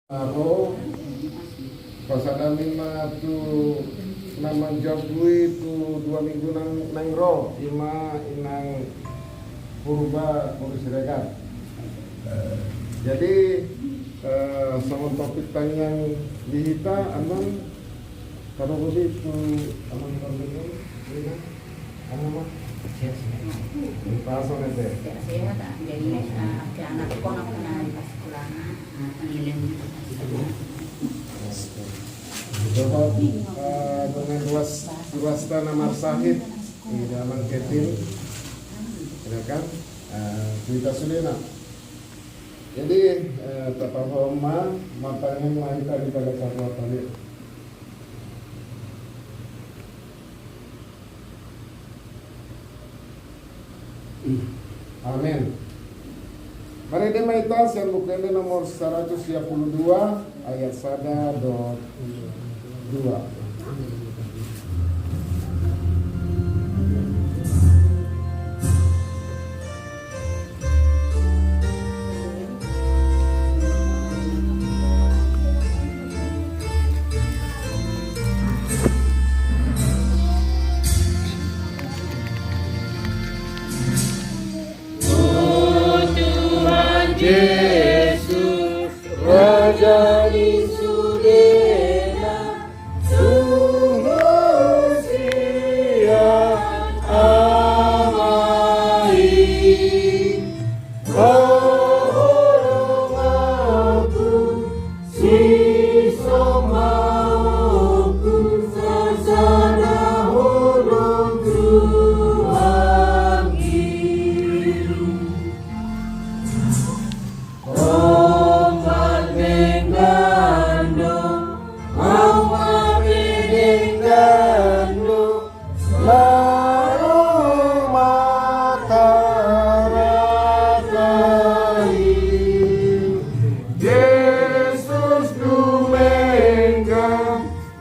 Ako, pasadamin na tu naman job gue tu 2 minggu nang ro ima inang purba Siregar. Jadi sama topik tanyang dihita aman kalau begitu aman kalau ini aman mah pasang aja. Sehat, jadi anak kono kena pas sekolah panggilan. Coba dengan ruas tanah Marsahid di dalam Ketin, ya kan? Cerita Sulena. Jadi tapahoma matanya mahita di pada satu tali. Amin. Mari dimaitas yang bukunya nomor 132 ayat 1-2. Yesus Raja di Sudena, sungguh siap amai. Tolong aku, sisa mauku, sasana hulung Tuhan hidup.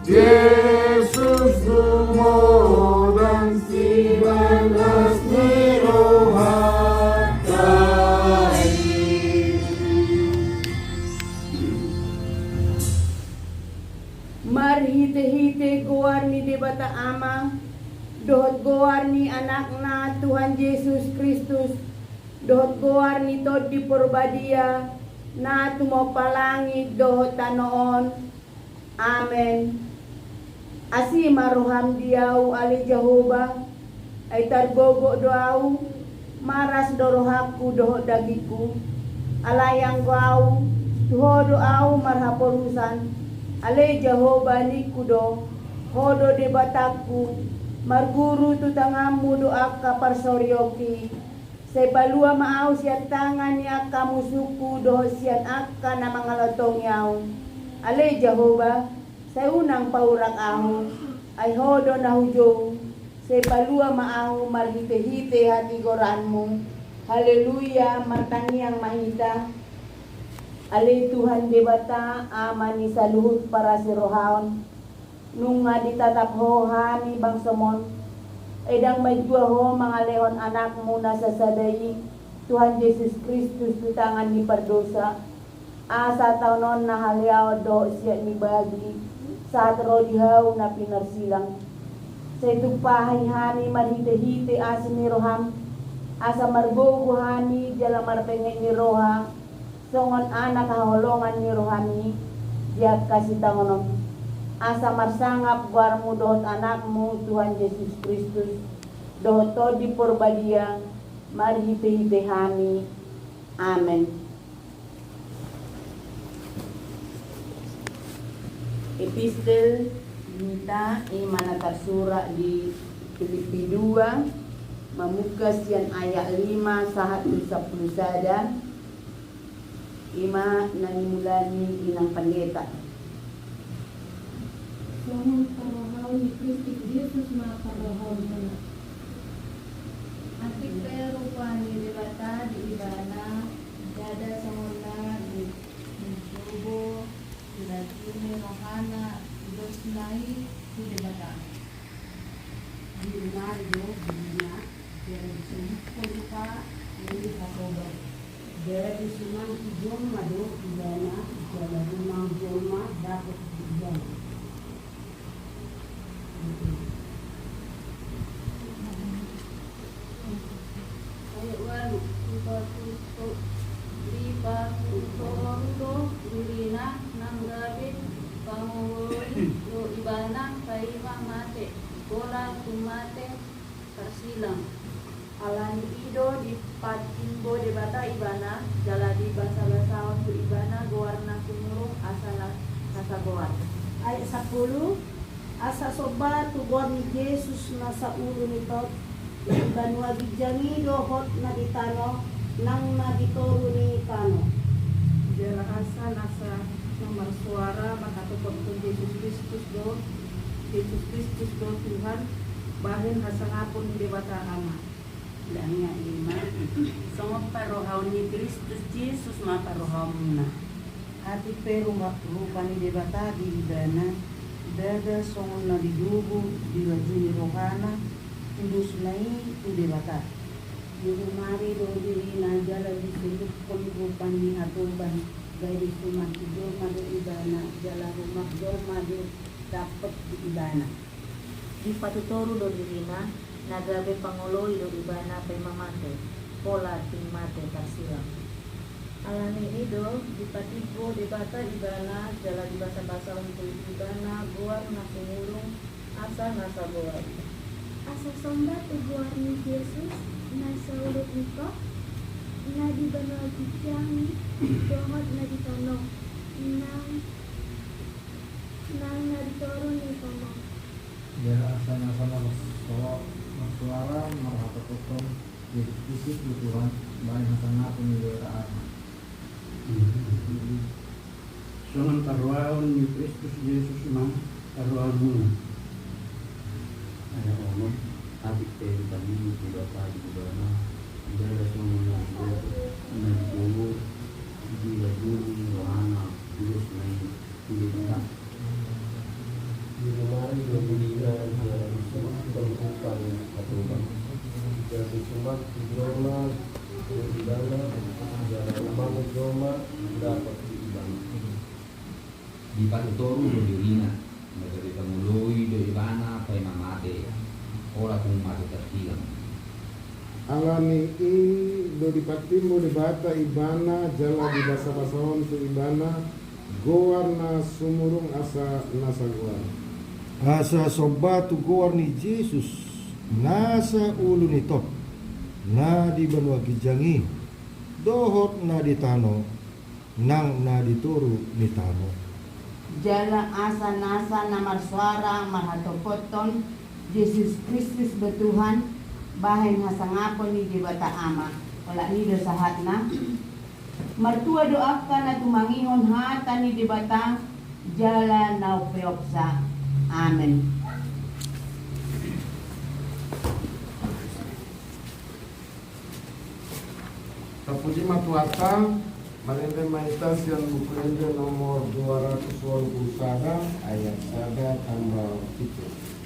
Yesus dan si balas nirohatai. Marhite-hite goarni debata ama, dohot goarni anakna Tuhan Yesus Kristus, dohot goarni tod di porbadia, na tumopalangit dohot tanoon. Amen. Asi maruham diau ali Jehovah, ay tarbogo doau, maras dorohaku dohot dagiku, alayang gau, tuho doau marhaporusan, ale Jehovah nikudo, hodo debataku, marguru tutangamu doa kaparsoryoki, sebalua maau siat tangan ya kamusuku doho siat akka na mangalotong yaw. Ale Jehovah, sa unang paurak aho, ay hodo na hujong, sebalua maaho marhite-hite hati goranmu. Haleluya, matangiyang mahita. Ale Tuhan debata amani sa luhut para si rohaon, nung nga ditatap ho hani bang somon, edang may dua ho mga lehon anak mo na sa sadayi, Tuhan Yesus Kristus tutangan ni pardosa, asa taunon na haliaw do siya ni bagi, sa trodihaw na pinarsilang, sa itupahay hani marhite-hite asa ni roham, asa margogo hani jala marpengay ni roha, songon anak kaholongan ni rohani, diat kasitangonom, asa marsangap guarmu dohot anakmu Tuhan Yesus Kristus, dohot to di porbadia, marhite-hite hani. Amen. Epistel nita imana tarsura di Filipi 2 mamukas yan ayat 5 sahat 10 sada ima nanimulani inang pendeta. Selamat parahaw ni Kristus Yesus maparahaw na. Atik kaya rupa ni debata di ibana dada samula di mencobo dilagini rohana dos nai di debata. Di Ronaldo dunia dari semua lupa ini hakoba. Dari semua hijau madu ibana jalan rumah takut diam. Ayat walu Lipakutondo Durina Nanggabit Panguloi Lo Ibana Kaima Mate Bola Tumate Karsilang Alani ido di patimbo de bata ibana jaladi basa-basa untuk ibana goarna kumurung asala kasagoan. Ayat 10 asa soba tugor ni Jesus nasa ulo nito banwa gijangi dohot na ditano nang nagitoro ni kano. Jala asa nasa nomor suara makatukot kung Yesus Kristus do Tuhan bahin hasangapon di bata ama. Danya 5. Songok parohaw ni Kristus Jesus maparohaw na. Ati pero maklupa ni debata di ibana dada songon na didugo di lajuni rohana indus nai tu debata Yurumari do diri na jala di suluk pengrupan ni hatuban dari sumat tidur madu ibana jala rumah do madu dapat di ibana. Di patutoro do dirina nagabe pangulo do ibana pay mamate pola timate karsilang. Alani ido di patibo de bata ibana jala di basa-basa untuk ibana guar na kumulung asa nasa goar. Asa somba tubuar ni Yesus nasa ulit nito na di banal kikiangi dohot na di tanong nang na ditoro ni tanong Ya asana-asana suara marhata kotom Yesus Tuhan baik hasana pemeliharaan. Songan karuaon ni Kristus Yesus mang karuaon muna. Ada ono abik teh kami tidak pagi bana ada semua na dulu di lajuni rohana terus naik tidak Di lemari membina jalan sumat berbukan atau jadi sumat hidroma beridana jalan rumah hidroma dapat diibana. di patutoru do dirina dari pengului do ibana pai mamate ora kung mate tertilang Alani i do di patimbo de bata ibana jala di basa-basaon tu ibana goar na sumurung asa nasa goar. Asa soba tugor ni Jesus nasa ulo nito na di banwa gijangi dohot na ditano nang na dituru ni tano. Jala asa nasa namar suara mahatopoton Yesus Kristus betuhan bahay hasangapon ni di bata ama wala ni do sahat na martua doakan na tumangihon hata ni di bata jala naupeoksa. Amen. Kapuji matuata Marende Maitas yang buku nomor 221 ayat 1 tambah 7.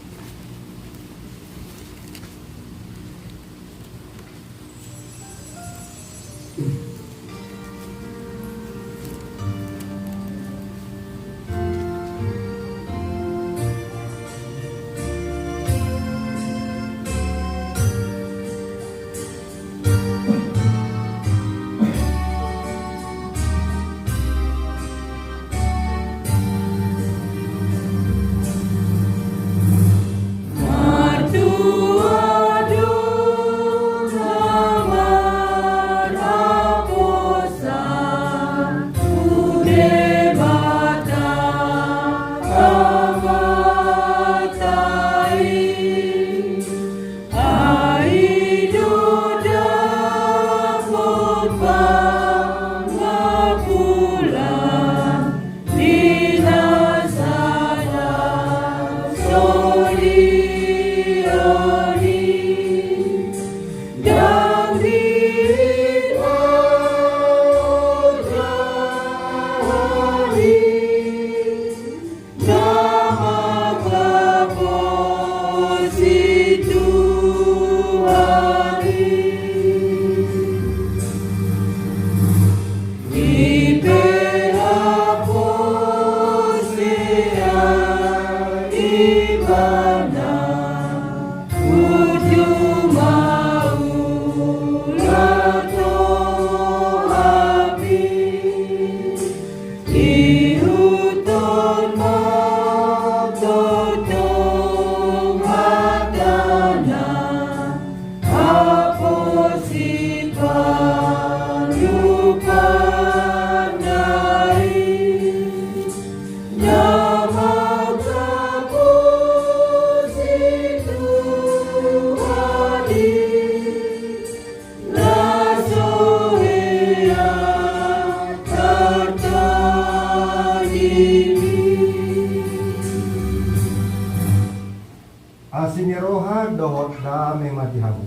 Asiniroha dohot dame mati habu.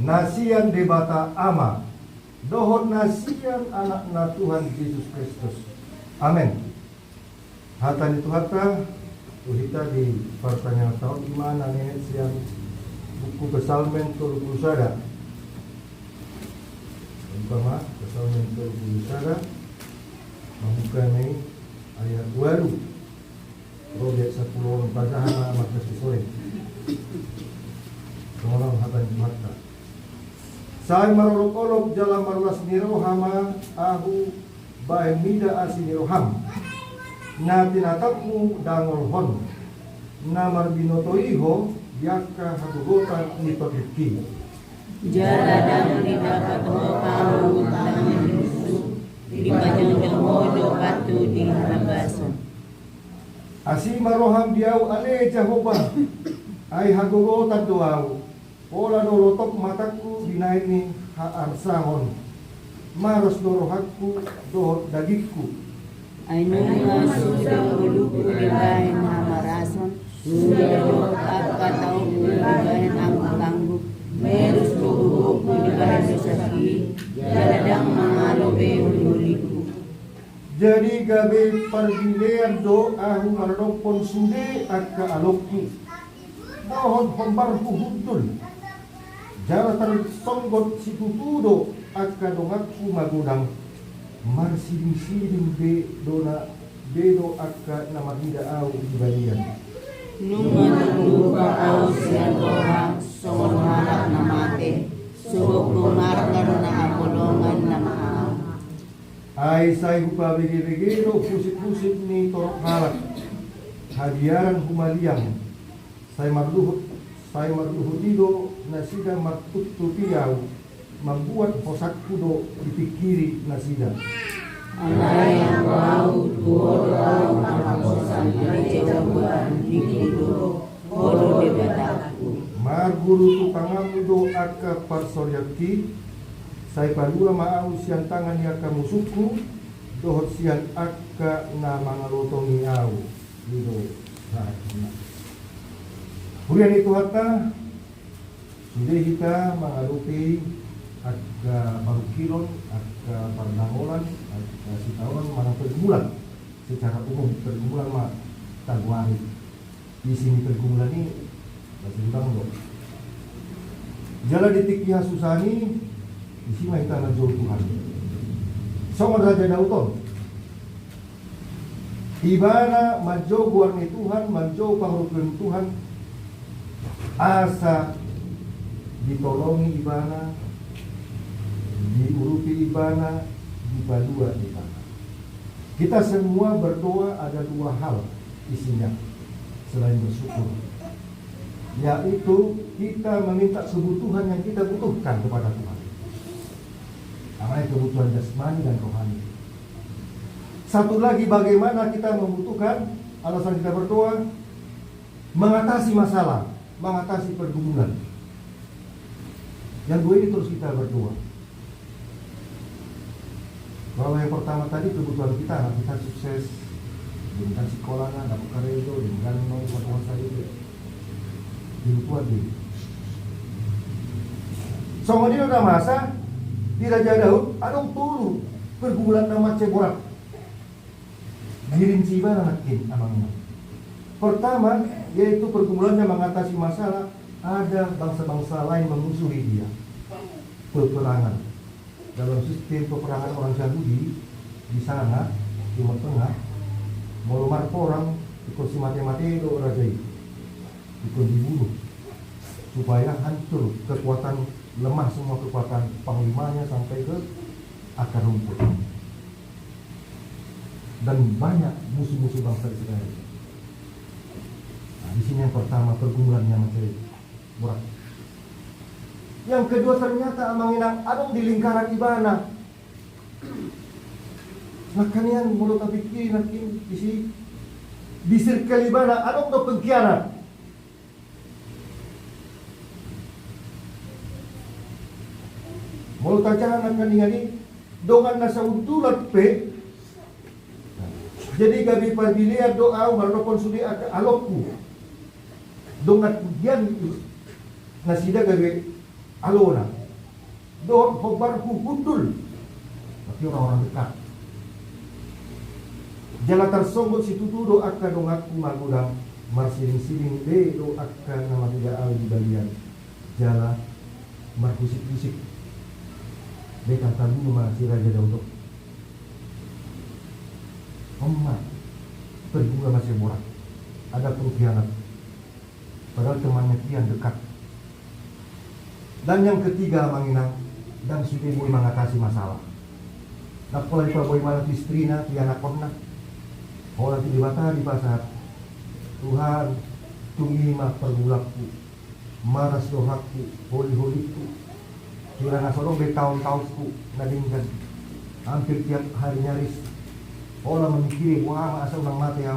Nasian debata ama. Dohot nasian anak Tuhan Yesus Kristus. Amin. Hatan itu hata uhita di pertanyaan tahun gimana nenek siang buku Kesalmen 30 umpama Kesalmen 30 membuka ini ayat 2 Robek 10 bacahan amat nasi sore. Tolong hatan itu hata. Saya marolok-olok jalan marulas nirohama ahu bae mida asiniroham. Na tinatapmu dangolhon. Na marbinotoiho yaka hagugotan nitotiki. Jaladang didapat pau tangan Yusuf di bajang modo batu di habason. Asi maroham diau ale Jehovah. Ai hagugotan doau. Pola dolotok mataku dinaini haarsahon. Maros dorohakku dohot dagikku. Ainunga sudah uluku di bahan hamarason. Sudah dokat katau di bahan angku merus buku di bahan dosaki. Jaladang mangalobe uliku. Jadi gabe pergilean do ahu maradopon sude akka alokku. Dohot pembarhu hudul. Jala tersonggot si tutudo akka dongakku magudang. Mar siling-siling bedo akka namahida au di balian. Nungan lupa au sian orang songon harap namate. Subok lumarkan na apolongan na maaw. Ay say hupa bigi-bigiro pusik-pusik ni torok halak. Hadiaran humaliang. Say marluhut dido na sida martutupiyaw. Membuat hosakku do dipikiri na sida. Alay ang wau tuoro au akamosan jawaban dikido odo debataku. Mar guru tu tangamu do akka parsoryaki. Say palua maau sian tangan yaka musuku. Dohot sian akka na mangarotongi au. Dido saat Hurian itu hatta sudah kita mengadupi agak baru kilon, agak pardangolan, agak sitahuan mana pergumulan secara umum pergumulan mah tagwari di sini pergumulan ini masih kurang loh. Jala ditiknya susani di sini kita menjual Tuhan. Sama Raja Dauton. Ibana manjau warni Tuhan, manjau pangrukan Tuhan. Asa ditolongi ibana, diurupi ibana, dipalua ibana. Kita semua berdoa ada dua hal isinya selain bersyukur, yaitu kita meminta kebutuhan yang kita butuhkan kepada Tuhan. Namanya kebutuhan jasmani dan rohani. Satu lagi bagaimana kita membutuhkan alasan kita berdoa, mengatasi masalah, mengatasi pergumulan. Yang dua ini terus kita berdoa. Kalau yang pertama tadi kebutuhan kita, anak kita sukses, dengan sekolah, dapat karya itu, dengan kuasa itu, dibuat diri. Kemudian udah masa di Raja Daud, ada tulu pergumulan nama ceborak. Giring ciba nakin amangnya. Pertama, yaitu pergumulannya mengatasi masalah. Ada bangsa-bangsa lain memusuhi dia. Peperangan. Dalam sistem peperangan orang Yahudi di sana, Timur Tengah, melumar orang ikut si mati-mati itu raja itu, ikut dibunuh supaya hancur kekuatan, lemah semua kekuatan panglimanya sampai ke akar rumput. dan banyak musuh-musuh bangsa Israel. Nah, di sini yang pertama pergumulannya macam berat. Yang kedua ternyata amanginang adong di lingkaran ibana. Nah kalian mulut pikir nakin isi di sirkel ibana adong do pengkhianat. Mulut ajaran akan ingani dongan nasa untulat pe. Jadi gabi pabilia doa marnopon sudi alokku. Dongan dian nasida gabi alona. Doon hobarku gundul. Tapi orang-orang dekat. Jala tersonggot si tutudo akka dongatku magudang marsiling-siling de do akka nama tidak al di balian. Jala markusik-kusik. De kata dulu si raja Daud. Emak berguna masih borak. Ada pengkhianat. Padahal temannya kian dekat. Dan yang ketiga manginang dan sudah boleh mengatasi masalah. Nak pola di paboy malah istrina ti anak konna. Orang di bata di pasar. Tuhan tungima pergulakku. Maras dohaku, holi-holiku. Kira nasolong be tahun-tahunku nadingkan. Hampir tiap hari nyaris. Orang memikiri wah asal nang mati ya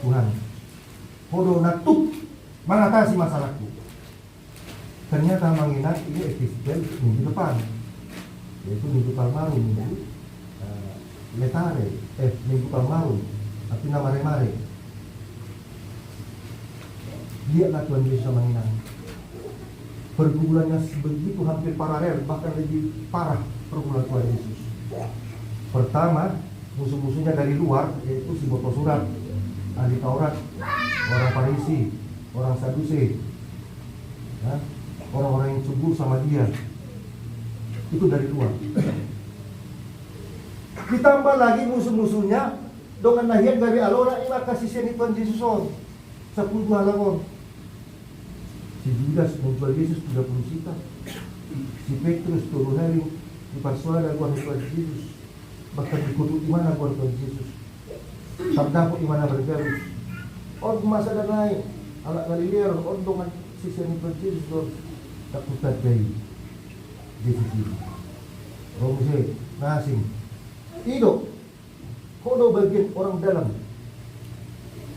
Tuhan. Podo natuk mengatasi masalahku. Ternyata mengingat ini episode minggu depan, yaitu minggu Palmaru, minggu Letare, minggu Palmaru, tapi nama Mare. Lihatlah Tuhan Yesus mengingat. Pergumulannya begitu hampir paralel, bahkan lebih parah pergumulan Tuhan Yesus. Pertama, musuh-musuhnya dari luar, yaitu si botol surat, ahli Taurat, orang Farisi, orang Sadusi, orang-orang yang subur sama dia. Itu dari luar. Ditambah lagi musuh-musuhnya dengan nahian dari alona ima kasih seni Tuhan Yesus 10 halaman. Si Judas menjual Yesus 30 juta. Si Petrus turun hari di persuada Tuhan Yesus. Bahkan dikutuk di mana Tuhan Yesus. Sabda po di mana bergalus. Od masa dan lain. Anak Galilea od dengan si seni Tuhan Yesus do takutat dari Yesus ini. Romse nasing. Ido. Kodo bagian orang dalam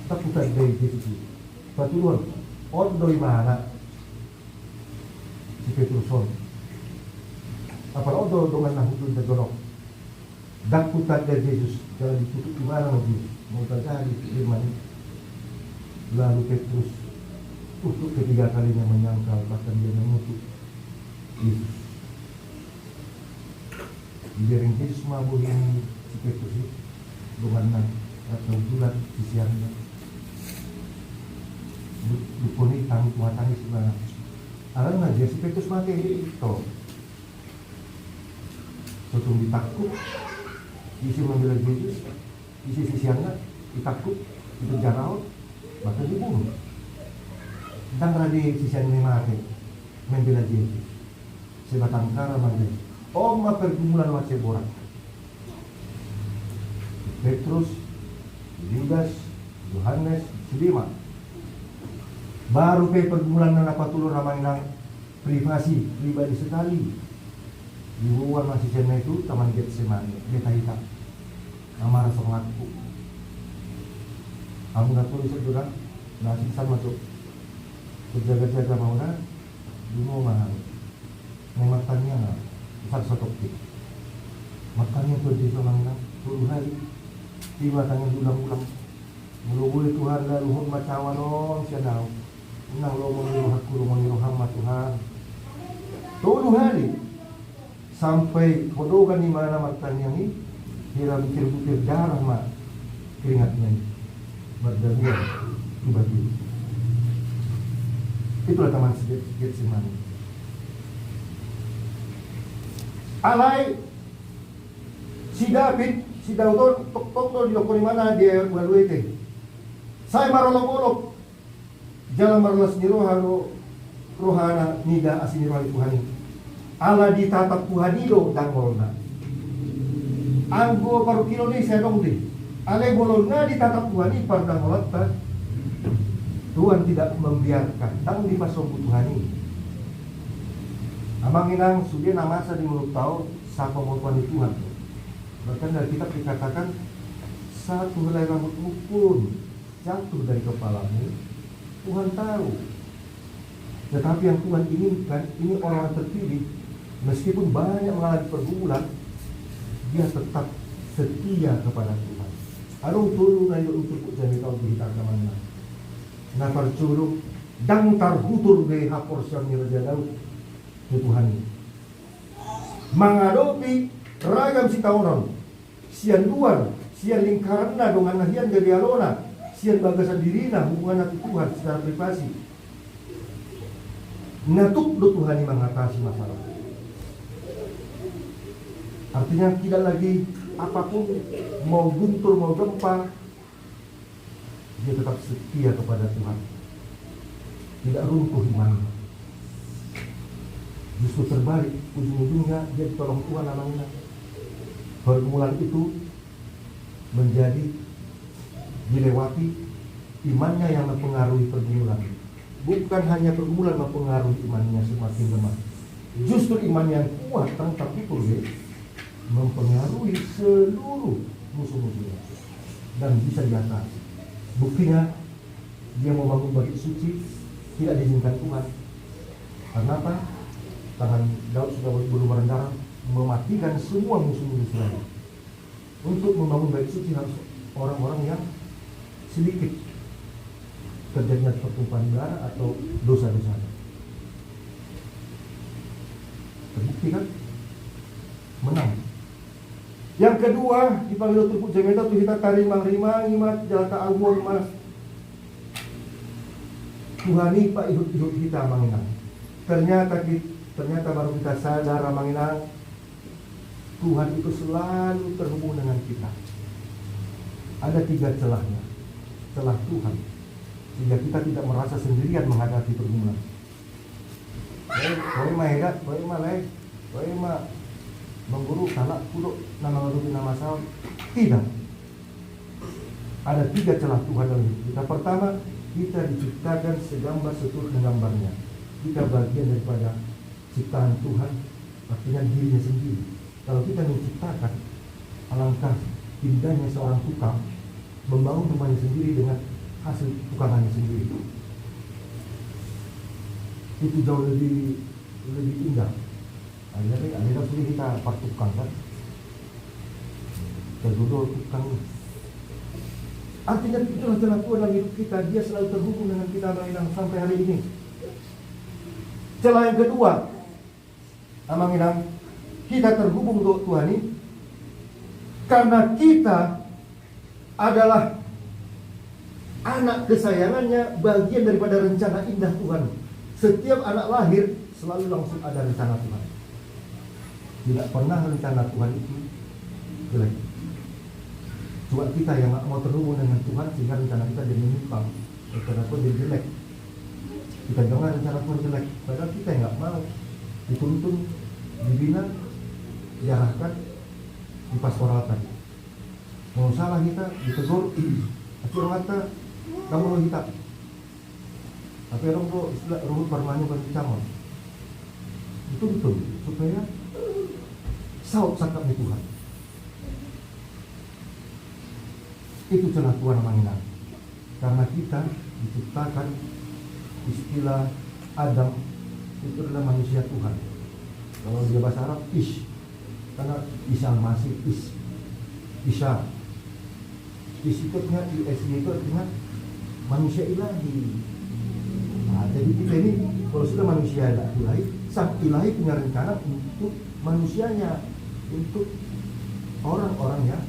takutat dari Yesus ini. Patulun. Od do mana si Petruson. Apalagi od dengan nahutun tergolong. Dakutan dari Yesus jangan ditutup di mana lagi mau terjadi firman. Lalu Petrus untuk ketiga kalinya menyangkal bahkan dia mengutuk Yesus. Biarin Yesus mabuk yang si Petrus itu dengan atau bulan di siangnya. Duponi tangis sebenarnya. Alam nggak dia si Petrus mati itu. Sotong ditakut. Isi membela Yesus, isi sisiannya ditakut, dipenjara, bahkan dibunuh. Dan tadi sisian ini mati membela Yesus. Sebatang kara mati. Ma pergumulan masih borak. Petrus, Yudas, Yohanes, Silima. Baru ke pergumulan na napatulong ramai nang privasi sekali. Di luar masih cina itu taman Getsemani, dia hitam. Amar sangatku. Kamu nggak tulis saudara, nasi sama masuk. Berjaga-jaga mau na, di mahal. Makannya nggak, besar sotokti. Makannya tuh di sana, 10 hari. Tiba tanya ulang-ulang. Mulu Tuhan dah luhur macawan on siadau. Nang lo mengiruh aku, lo mengiruh hamba Tuhan. 10 hari. Sampai hodogan di mana makan yang ini, kira butir-butir darah mak keringatnya ini berdarah tiba-tiba. Itulah taman Getsemani. Alai si Daud tok di lokor mana dia melalui itu. Saya marolok-olok jalan marolas ni rohana nida asini rohani Tuhan. Allah ditatap Tuhan itu dan molna. Anggo paru kilo ni saya dong di. Alai bolona ditatap Tuhan ini pada ngolata. Tuhan tidak membiarkan tang di pasong Tuhan ini. Amang inang sudah namasa di mulut tahu sapa mau Tuhan. Bahkan dari kitab dikatakan satu helai rambutmu pun jatuh dari kepalamu, Tuhan tahu. Tetapi yang Tuhan inginkan, ini orang terpilih, meskipun banyak mengalami pergumulan, dia tetap setia kepada Tuhan. Arung turun na yung untuk jadi tahu kita kemana. Na percuruk dang tarhutur de hapor siyang nirajalaw ke Tuhan. Menghadapi ragam si taonon, sian luar, sian lingkaran na dengan nahian dari alona, sian bagasan dirina hubungan dengan Tuhan secara privasi. Natuk do Tuhan yang mengatasi masalah. Artinya tidak lagi apapun mau guntur mau gempa, dia tetap setia kepada Tuhan. Tidak runtuh imannya. Justru terbalik, ujung-ujungnya dia ditolong Tuhan namanya. Pergumulan itu menjadi dilewati, imannya yang mempengaruhi pergumulan. Bukan hanya pergumulan mempengaruhi imannya semakin lemah. Justru iman yang kuat tentang itu mempengaruhi seluruh musuh-musuhnya dan bisa diatasi. Buktinya dia mau bangun bait suci tidak diizinkan Tuhan. Karena apa? Tangan Daud sudah berlumuran darah mematikan semua musuh-musuh Israel. Untuk membangun bait suci harus orang-orang yang sedikit terjadinya pertumpahan darah atau dosa-dosa. Terbukti kan? Menang. Yang kedua, dipanggil untuk jemeta tu kita tarimang-rimang imat jalata awon mas Tuhani pak hidup kita manginang. Ternyata baru kita sadar manginang Tuhan itu selalu terhubung dengan kita. Ada 3 celahnya. Celah Tuhan sehingga kita tidak merasa sendirian menghadapi pergumulan. Kau mah hebat, kau mah leh, kau mah mengguru salah kuduk nama ngaruti nama saham. Tidak. Ada 3 celah Tuhan dalam hidup kita. Pertama, kita diciptakan segambar seturut dengan gambarnya. Kita bagian daripada ciptaan Tuhan, artinya dirinya sendiri. Kalau kita menciptakan, alangkah indahnya seorang tukang membangun rumahnya sendiri dengan hasil tukangannya sendiri. Itu jauh lebih indah. Akhirnya sudah kita partukkan kan. Kedua tukang. Artinya itulah jalan Tuhan dalam hidup kita. Dia selalu terhubung dengan kita sampai hari ini. Celah yang kedua, amang inang, kita terhubung dengan Tuhan ini karena kita adalah anak kesayangannya, bagian daripada rencana indah Tuhan. Setiap anak lahir selalu langsung ada rencana Tuhan. Tidak pernah rencana Tuhan itu jelek. Cuma kita yang mau terhubung dengan Tuhan sehingga rencana kita jadi menyimpang. Rencana Tuhan jadi jelek. Kita dengar rencana Tuhan jelek, padahal kita nggak mau. Dituntun, dibina, diarahkan, dipastoralkan. Mau salah kita ditegur, akhir mata kamu lo hitam. Tapi orang tuh istilah ruhut permainan berbicara. Itu betul supaya saut sakap di Tuhan. Itu celah Tuhan namanya. Karena kita diciptakan istilah Adam itu adalah manusia Tuhan. Kalau dia bahasa Arab ish, karena Isa masih Isya. Isikutnya ISY itu artinya manusia ilahi. Nah, jadi kita ini kalau sudah manusia ilahi, sang ilahi punya rencana untuk manusianya, untuk orang-orang yang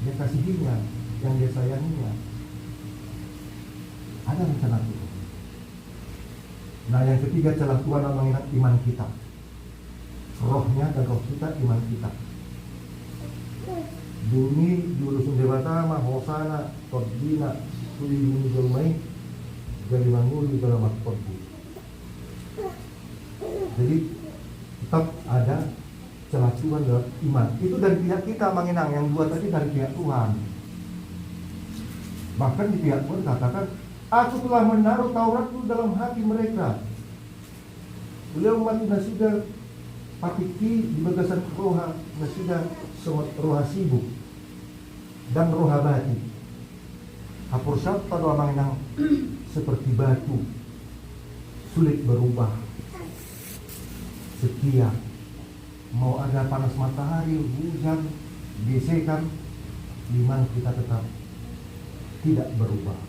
dia kasihinya, yang dia sayanginya. Ada rencana Tuhan. Nah, yang ketiga celah Tuhan namanya iman kita. Rohnya dan roh kita, iman kita. Bumi diurusun dewata mah hosana todina tuli bumi jelmai dari mangul di dalam makhlukku. Jadi tetap ada celah Tuhan dalam iman. Itu dari pihak kita mengenang, yang dua tadi dari pihak Tuhan. Bahkan di pihak Tuhan katakan, aku telah menaruh Tauratku dalam hati mereka. Beliau mati nasuda patiki di bagasan roha nasuda semut roha sibuk dan roha bati. Hapur sabta doa manginang seperti batu, sulit berubah, setia. Mau ada panas matahari, hujan, gesekan, iman kita tetap tidak berubah.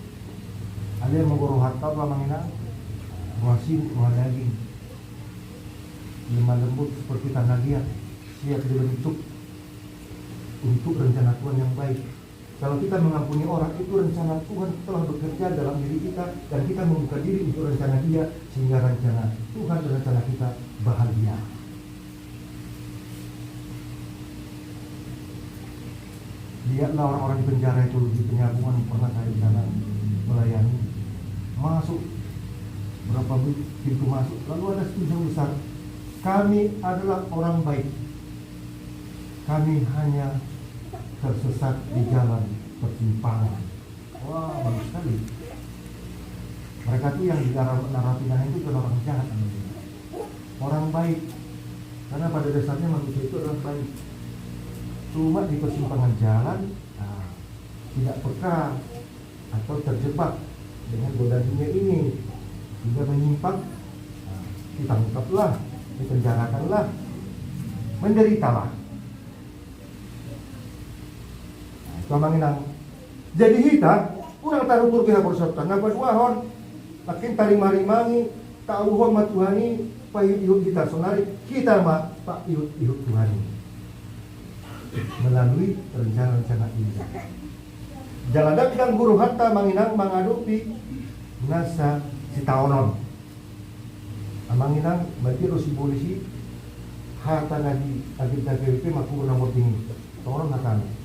Ada yang menggoroh harta doa manginang roha sibuk, roha daging, lemah lembut seperti tanah liat, siap dibentuk untuk rencana Tuhan yang baik. Kalau kita mengampuni orang, itu rencana Tuhan telah bekerja dalam diri kita, dan kita membuka diri untuk rencana Dia, sehingga rencana Tuhan dan rencana kita bahagia. Lihatlah orang-orang di penjara itu di penyambungan, pernah saya di sana melayani. Masuk berapa pintu masuk, lalu ada tulisan besar, kami adalah orang baik, kami hanya tersesat di jalan persimpangan. Wah, bagus sekali. Mereka tuh yang di narapidana itu bukan orang jahat, orang baik. Karena pada dasarnya manusia itu orang baik. Cuma di persimpangan jalan, tidak peka atau terjebak dengan godaan dunia ini, hingga menyimpang, ditangkaplah, dipenjarakanlah, menderitalah. Kamanginang jadi hita kurang taruh turki hapor sabta napa duahon makin tarimari-mari tauhon matuhani payut kita sonari kita mah pak ihut Tuhani melalui rencana-rencana indah. Jaladak dan guru hatta manginang mangadupi nasa si taonon amanginang berarti rosi polisi hatta nadi agenda KWP maku nomor tinggi taonon hatani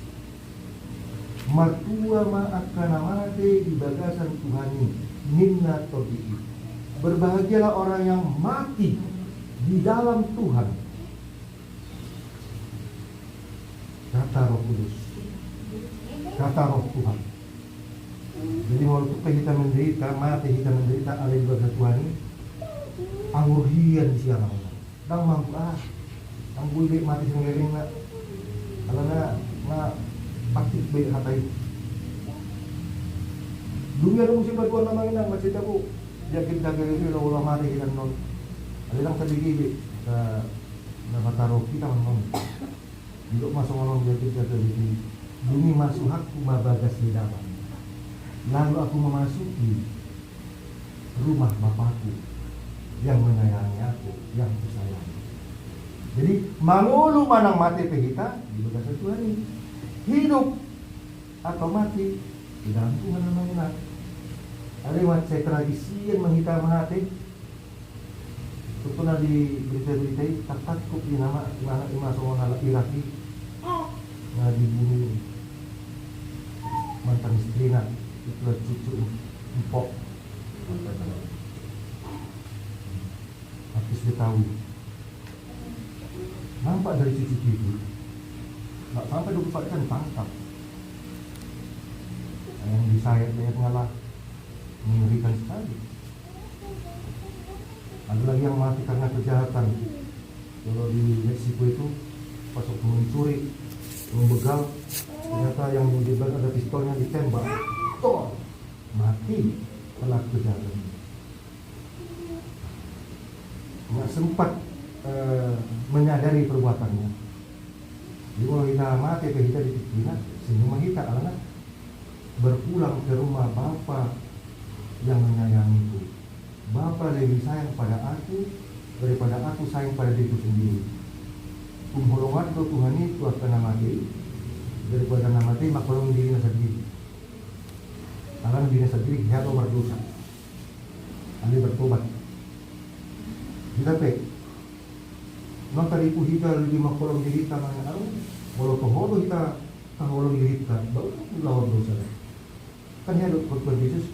matua ma'akana mate di bagasan Tuhani minna tobi'i. Berbahagialah orang yang mati di dalam Tuhan, kata Roh Kudus, kata Roh Tuhan. Jadi walaupun kita menderita, mati kita menderita ada di bagasan Tuhani, angurhian siapa dang mampu ang bulbe mati sengering na kalau na aktif baik hatai. Dunia ada musibah Tuhan namanya nang macam aku yakin dagang itu ulah mari kita non. Ada yang sedikit na mataro kita non. Hidup masuk orang yakin dagang itu. Bumi masuk hakku mabagas di dalam. Lalu aku memasuki rumah Bapakku yang menyayangi aku, yang kusayangi. Jadi mangulu manang mati pehita di bagasan Tuhan ini. Hidup atau mati di dalam Tuhan namanya. Ada macam tradisi yang menghitam hati. Pernah di berita-berita takut di nama mana masuk anak Iraki nah dibunuh mantan istrinya itu cucu empok habis Betawi. Nampak dari cucu itu nggak sampai 24 jam tangkap. Yang disayat banyak ngalah, mengerikan sekali. Ada lagi yang mati karena kejahatan. Kalau di Meksiko itu pas waktu mencuri, membegal, ternyata yang di depan ada pistolnya ditembak, mati pelaku kejahatan. Nggak sempat menyadari perbuatannya. Jadi kalau kita mati, kita dipikirkan senyum kita anak berpulang ke rumah Bapa yang menyayangiku. Bapa lebih sayang pada aku daripada aku sayang pada diriku sendiri. Kumholongan ke Tuhan itu akan mati daripada mati makolong diri sendiri. Alam diri sendiri jatuh berdosa. Anda bertobat. Kita nang tadi kita di makolong diri kita mana walau toholo kita taholong diri kita baru lawan dosa. Kan ya Tuhan Yesus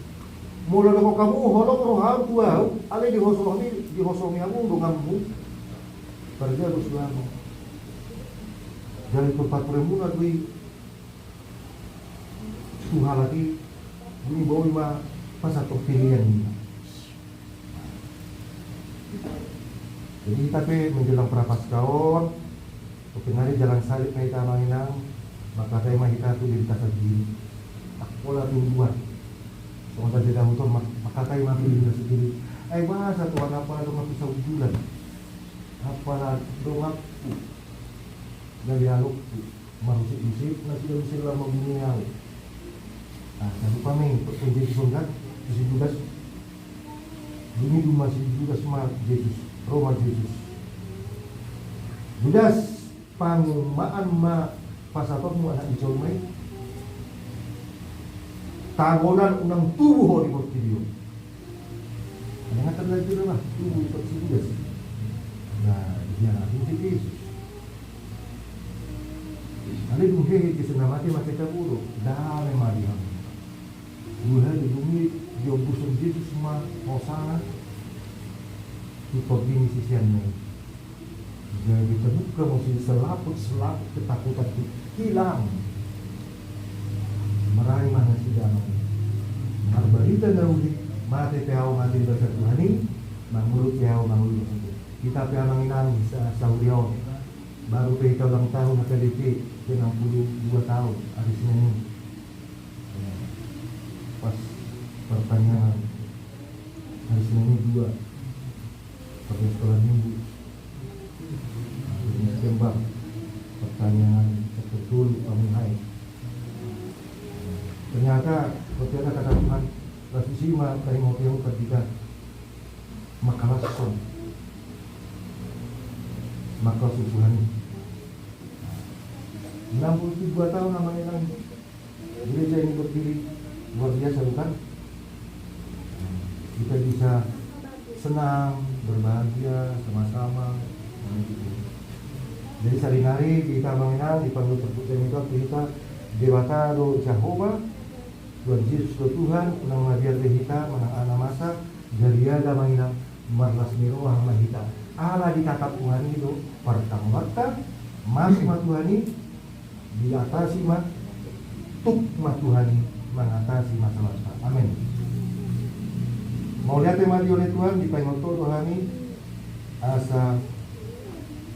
mula ko kamu holong rohang tua ale di hosomi aku dongammu kerja berselama dari tempat remuna dui Tuhan lagi Ini bawa ma pas satu pilihan ini. Jadi tapi menjelang prapaskahon, penari jalan salib na ita manginang, maka tayo mahita tu diri kasar diri. Ako la tumbuhan. So kung tayo motor, maka tayo mapili na sa diri. Ay bahasa tuan apa na mapisaw bulan. Apa na dongak po. Galialok po. Marusip-isip na sila magbunyaw. Lalu kami menjadi sunat si Judas. Ini cuma si Judas ma Yesus, Roma Yesus. Judas pangumaan ma pasapok mo anak icomay. Tagonan unang tubuh di portilio. Ada ngatan lagi na tubuh per si Judas. Nah, dia natin si Yesus. Alay dumhehe kasi namati makita puro. Dami mariham. Bulan di bumi diobusung Yesus semua hosana dipoding sisiannya. Jadi terbuka mesti selaput ketakutan itu hilang. Meraih mana sidang. Arbarita nauli mati peau mati dosa Tuhani, mangurut peau mangurut. Kita peau manginan bisa saudio. Baru kita ulang tahun HKDP 62 tahun hari Senin. Pas pertanyaan hari Senin 2 pada sekolah minggu tembak pertanyaan betul pamihai. Ternyata ketika kata Tuhan Rasusi ma Timotius ketika makalah son maka Tuhan 62 tahun namanya kan gereja ini berdiri luar biasa bukan? Kita bisa senang, berbahagia sama-sama. Jadi sehari-hari kita mengenal dipanggil perputaran itu kita Dewata do Jehovah, Tuhan Yesus do Tuhan, unang ngabiar kita menang anak masa Jariada mengenal marlas miroah mahita. Allah ditatap Tuhan itu partang wakta masih Tuhani diatasi mah tuk Tuhani mengatasi masalah. Amin. Mau lihat tema oleh Tuhan di pengoto Tuhani asa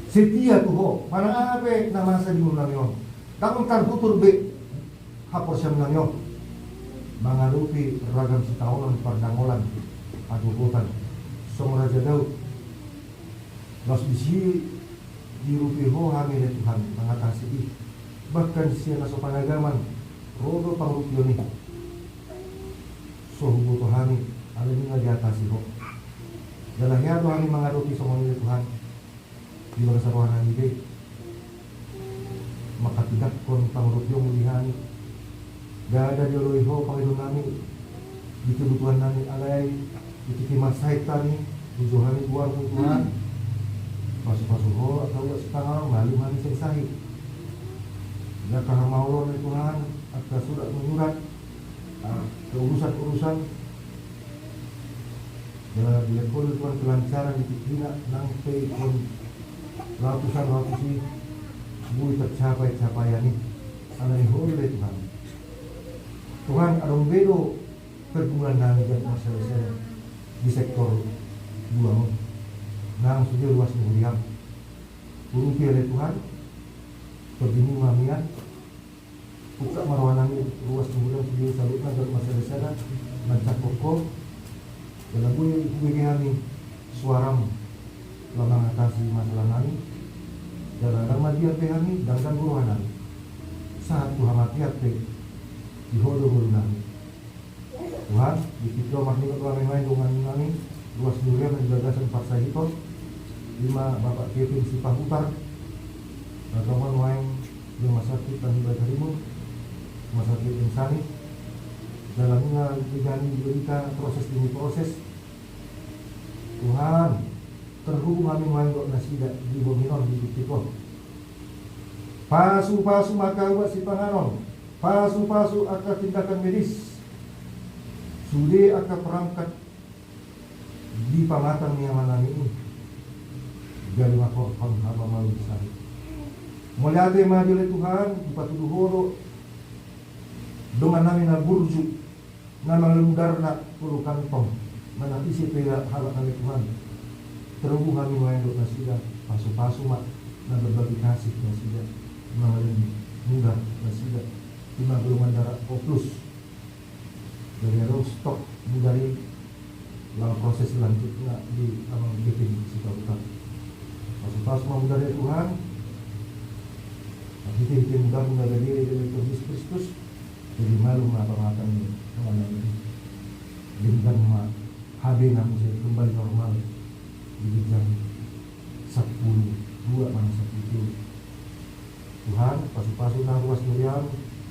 setia tuho mana apa nama sa di munamyon takon karbutur be hapor siyam nanyo mangalupi ragam sitaonan pardangolan adubutan song Raja Daud los bisi dirupiho hamil Tuhan mengatasi bahkan siya naso panagaman rodo pangrupyo ni so hubo Tuhani alam nga diatasi ho dalahnya Tuhani mangarupi sa mga Tuhan di mana sa ruangan ini makatidak kon pangrupyo mulihani gada dioloy ho Panginoon namin di kebutuhan namin alay itikimasahit kami tujuhani buwan ng Tuhan pasok-pasok ho at tawag sa tangang malimani sa isahi nakahamaulo ng Tuhan at kasulat menyurat keurusan-urusan dilakukan Tuhan kelancaran di Pilipinas ng paypon ratusan buhay tercapai-capayan ini alay ho oleh Tuhan Tuhan adong bedo pergumulan namin dan masalah di sektor buang nang sudah luas muliam burung oleh Tuhan begini mamian buka marwana luas muliam sudah salutkan dan masalah macam pokok dalam bunyi kami suaram telah mengatasi masalah kami dalam ramadan kami dan buruanan saat Tuhan matiat di holo nami Tuhan di kita makni ketua main dengan nami luas mulia dan gagasan paksa hitor 5 Bapak Kevin Sipahutar Rakaman main di rumah sakit Tanjung Harimun rumah sakit Insani dalamnya digani berita proses demi proses Tuhan terhubung kami main kok nasi di bominon di Tikon pasu-pasu maka buat si panganon pasu-pasu akan tindakan medis sudah akan perangkat di pangatan niyaman ini jadi makorban hamba malu sahih mulyate maju oleh Tuhan dipatuduh horo dengan namin na burju na malundar na puluh kantong manapisi pila halak kami Tuhan. Terhubung kami mengandung na sila paso-paso mak na berbagi kasih na sila mengalami mundar na sila 50 mandara o plus dari stok dari dalam proses selanjutnya di abang bikin sikap paso-paso mak dari Tuhan. Hitin mudah dari diri Yesus Kristus jadi malu mengatakan mengalami dengan habis namun saya kembali normal di jam 10:02 mana 10 Tuhan pasu-pasu na ruas Miriam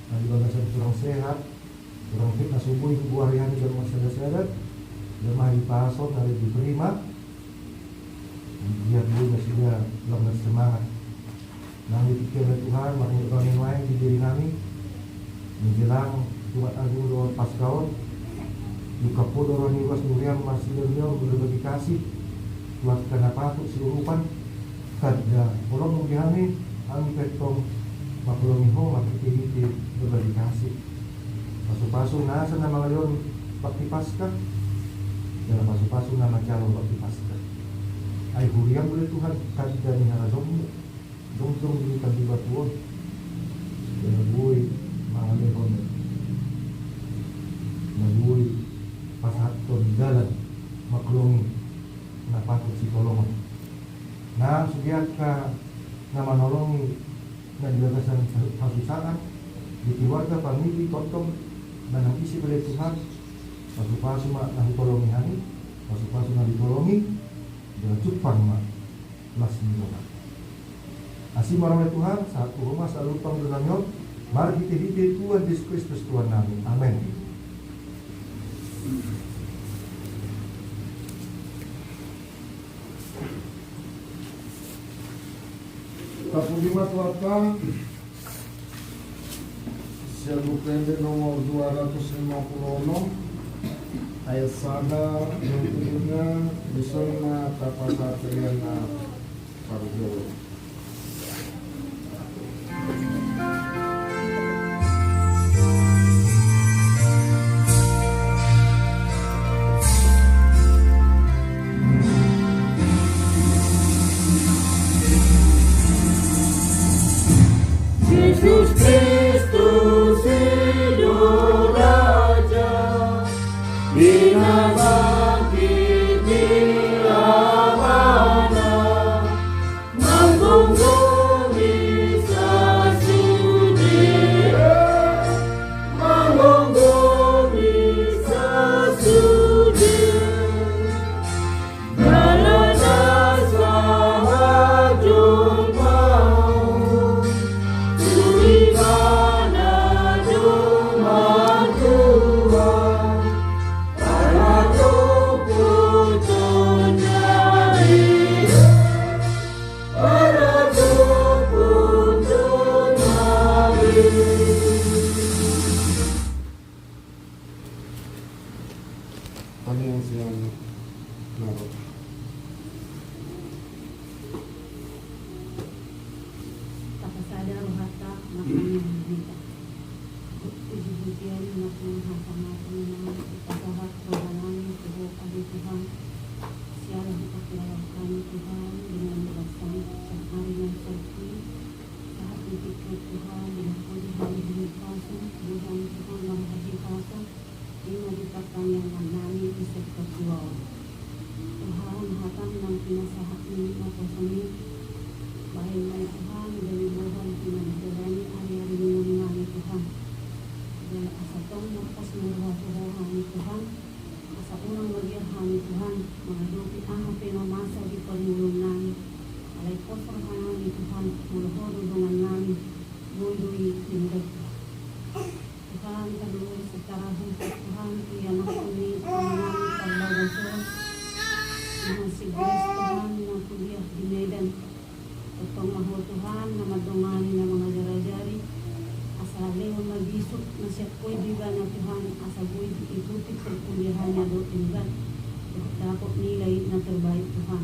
na di bagasan kurang sehat kurang fit na subuh itu buah hari dan masalah-masalah dan mari pasok dari diterima biar dulu sudah lemah semangat. Nami pikir Tuhan, makanya kami main di diri kami menjelang Jumat Agung doa Paskahon. Duka po doron iwas Miriam masih beliau berbagi kasih buat karena patut seluruhan kada kolong mungkin kami petong makulongiho makikihiti berbagi kasih. Pasu-pasu nasa nama ngayon bakti Paskah dalam pasu-pasu nama calon bakti Paskah. Ay huriang boleh Tuhan kada ni harazom dong di kandibat buon nabuhi mga lekon nabuhi pasaton dalan maklongi na patut si tolongan na sugiat ka na manolongi na dilagasan pasusaan di keluarga pamili tontong na nang isi oleh Tuhan pasu-pasu mak na ditolongi hani pasu-pasu na ditolongi dengan cupang mak las minongan. Asih marahnya Tuhan, satu rumah selalu lupa mendengarnya. Mari kita hidup Tuhan Yesus Kristus Tuhan kami. Amin. Kapulima Tuata Siabukrende nomor 256 ayat sada yang kedua Bisona Tapasatriana Parjo. Yesus Kristus Hidup Raja, Bina bangkit di amanah, menggunggungi sesudi, menggunggungi sesudi, dalam dasar jumlah. Kami yang siang narok. Kapasada rohata makanya berita. Puji-pujian maupun hamba-hamba ipasahak rohanani tubuh kami Tuhan. Sialah kita kiralakan Tuhan dengan berasal sehari yang sepi. Saat dipikir Tuhan dengan puji hari demi palsu, Tuhan Tuhan dalam hati palsu. Ini dikatakan yang menani di sektor jual. Tuhan mahatam yang pinasahat ini maupun seni. Baik Tuhan dari Tuhan Tuhan berani hari-hari mengenai Tuhan. Dan asa tong lepas merawat Tuhan Tuhan. Asa orang melihat hari Tuhan menghadapi apa yang masa di permulung nami. Alai kosong hari Tuhan muluhur dengan nami. Mului tinggal. Tuhan kedua secara khusus Tuhan yang nakuni mengenai pembahasan masih beres Tuhan yang kuliah di Medan Totong mahal Tuhan nama dongani na mga jari-jari asal leon magisuk na siya ko'y diba na Tuhan asal ko'y ikuti perkuliahannya do tinggal dapat nilai na terbaik Tuhan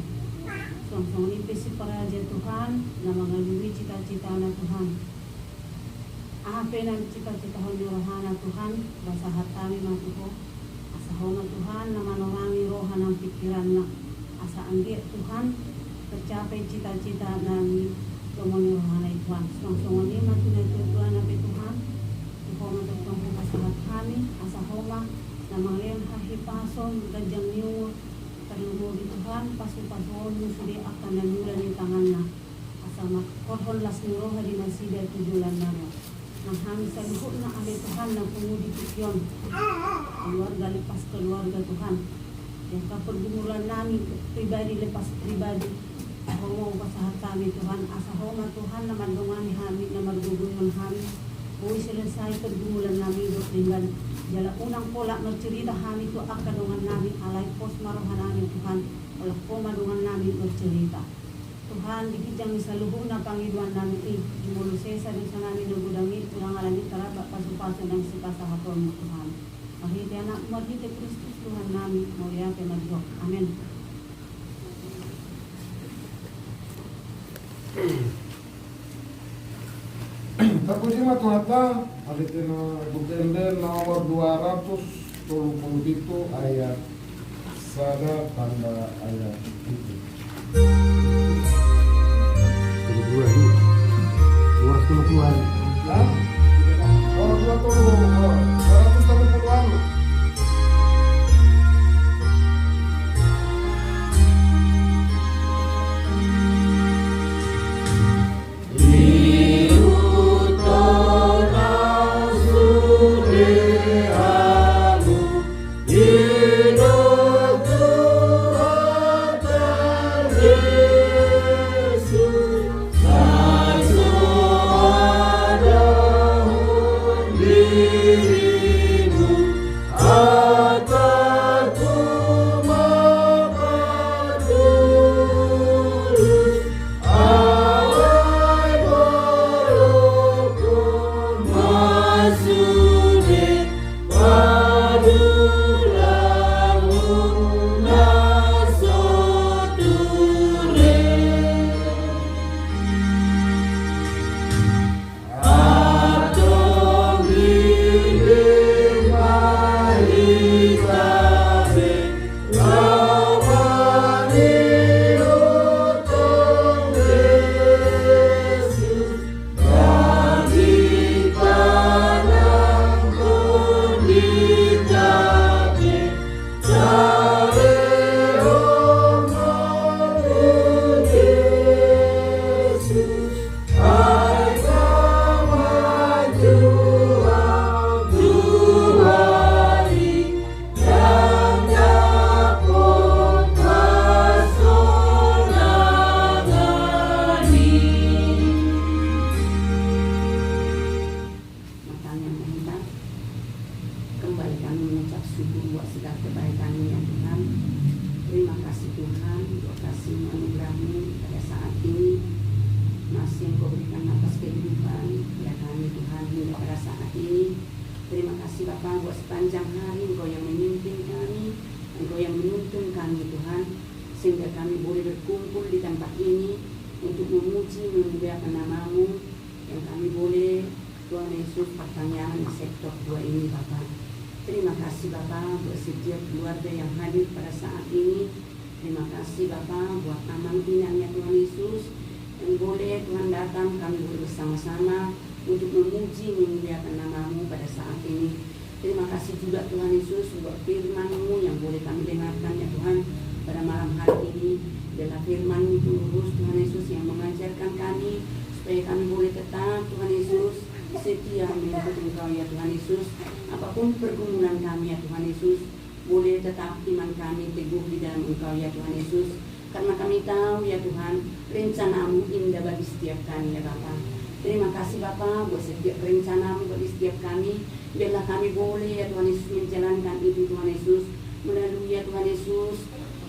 Song-song nipis si paraja Tuhan na mga luwi cita-cita na Tuhan Apa yang cita-cita honi rohana Tuhan, basahat kami matuho. Asa homa Tuhan, namanongangi rohana pikiran na. Asa anggit Tuhan, tercapai cita-cita nami tumoni rohana Tuhan. Song-songon ini matunay Tuhan nabi Tuhan. Tuhoma tutong basahat kami, asa homa, namangliang hahipason, gajang niyo, terlumuri Tuhan, pasu-pasuon musudi akan nanulan yung tangan na. Asa makorhon las ni roha di masida tujulan na mo. Nang kami sa luhut na ali Tuhan ng pumudi pikyon. Keluarga lepas keluarga Tuhan. Yang kapergumulan namin pribadi lepas pribadi. Ahomo pasahat kami Tuhan. Asa homa Tuhan na mandungani kami na magdugungan kami. Uwi selesai pergumulan namin bertinggal. Jala unang pola nagcerita kami to akadungan namin alay pos marohan namin Tuhan. Wala po madungan namin nagcerita. Tuhan, dikijang sa luho na Panginoon namin imulusesa din sa namin nagudangit, kurang alamit karaba, paso-paso ng sikasahaton mo Tuhan. Mahiti anak, mahiti Kristus Tuhan namin, mauya kay Madyo. Amen. Terpuji Tuhan, alitin Bukenden nomor 237 ayat sada tanda ayat itu. 230-an. Hah? Oh, 230-an.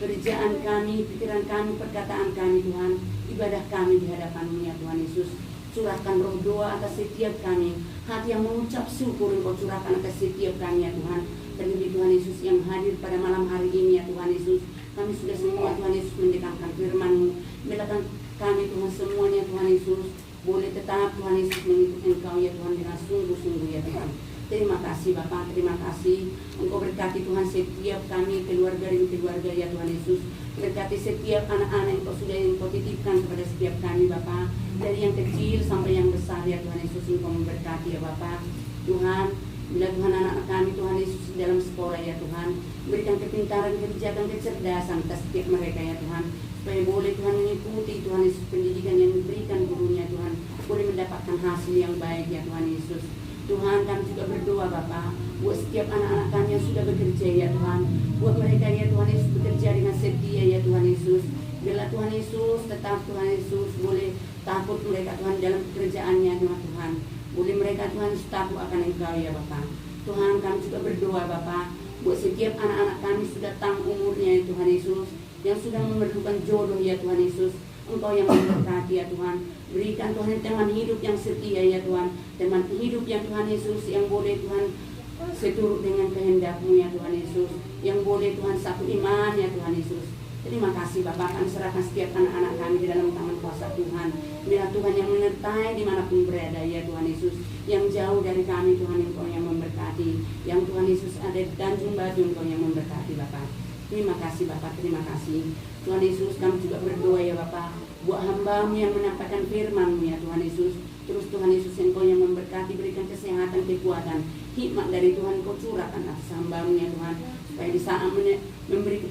Pekerjaan kami, pikiran kami, perkataan kami Tuhan, ibadah kami di hadapan-Mu ya Tuhan Yesus. Curahkan roh doa atas setiap kami, hati yang mengucap syukur Engkau curahkan atas setiap kami ya Tuhan. Terlebih Tuhan Yesus yang hadir pada malam hari ini ya Tuhan Yesus. Kami sudah semua Tuhan Yesus mendengarkan firman-Mu. Belakan kami Tuhan semuanya Tuhan Yesus. boleh tetap Tuhan Yesus mengikut Engkau ya Tuhan dengan sungguh-sungguh ya Tuhan. Terima kasih Bapa, terima kasih. Engkau berkati Tuhan setiap kami, keluarga demi keluarga ya Tuhan Yesus. Berkati setiap anak-anak yang Engkau titipkan kepada setiap kami Bapa. Dari yang kecil sampai yang besar ya Tuhan Yesus, Engkau memberkati ya Bapa. Tuhan, bila Tuhan anak-anak kami Tuhan Yesus di dalam sekolah ya Tuhan, berikan kepintaran, kebijakan, kecerdasan atas setiap mereka ya Tuhan, supaya boleh Tuhan mengikuti Tuhan Yesus pendidikan yang diberikan gurunya Tuhan, boleh mendapatkan hasil yang baik ya Tuhan Yesus. Tuhan, kami juga berdoa Bapa buat setiap anak-anak kami yang sudah bekerja ya Tuhan, buat mereka ya Tuhan Yesus bekerja dengan setia ya Tuhan Yesus. Bila Tuhan Yesus, tetap Tuhan Yesus boleh takut mereka Tuhan dalam pekerjaannya Tuhan. Boleh mereka Tuhan takut akan Engkau ya Bapa. Tuhan, kami juga berdoa Bapa buat setiap anak-anak kami sudah tang umurnya ya Tuhan Yesus, yang sudah memerlukan jodoh ya Tuhan Yesus. Engkau yang memberkati ya Tuhan. Berikan Tuhan teman hidup yang setia ya Tuhan, teman hidup yang Tuhan Yesus yang boleh Tuhan seturut dengan kehendak-Mu ya Tuhan Yesus, yang boleh Tuhan satu iman ya Tuhan Yesus. Terima kasih Bapak, kami serahkan setiap anak-anak kami di dalam tangan kuasa Tuhan. Biar Tuhan yang menyertai dimanapun berada ya Tuhan Yesus, yang jauh dari kami Tuhan Engkau yang memberkati, yang Tuhan Yesus ada di Tanjung Batu Engkau yang memberkati Bapak. Terima kasih Bapak, terima kasih Tuhan Yesus. Kami juga berdoa ya Bapak buat hamba-Mu yang menampakkan firman-Mu ya Tuhan Yesus. Terus Tuhan Yesus Engkau yang memberkati, berikan kesehatan, kekuatan, hikmat dari Tuhan Engkau curahkan atas hamba-Mu ya Tuhan, supaya di saat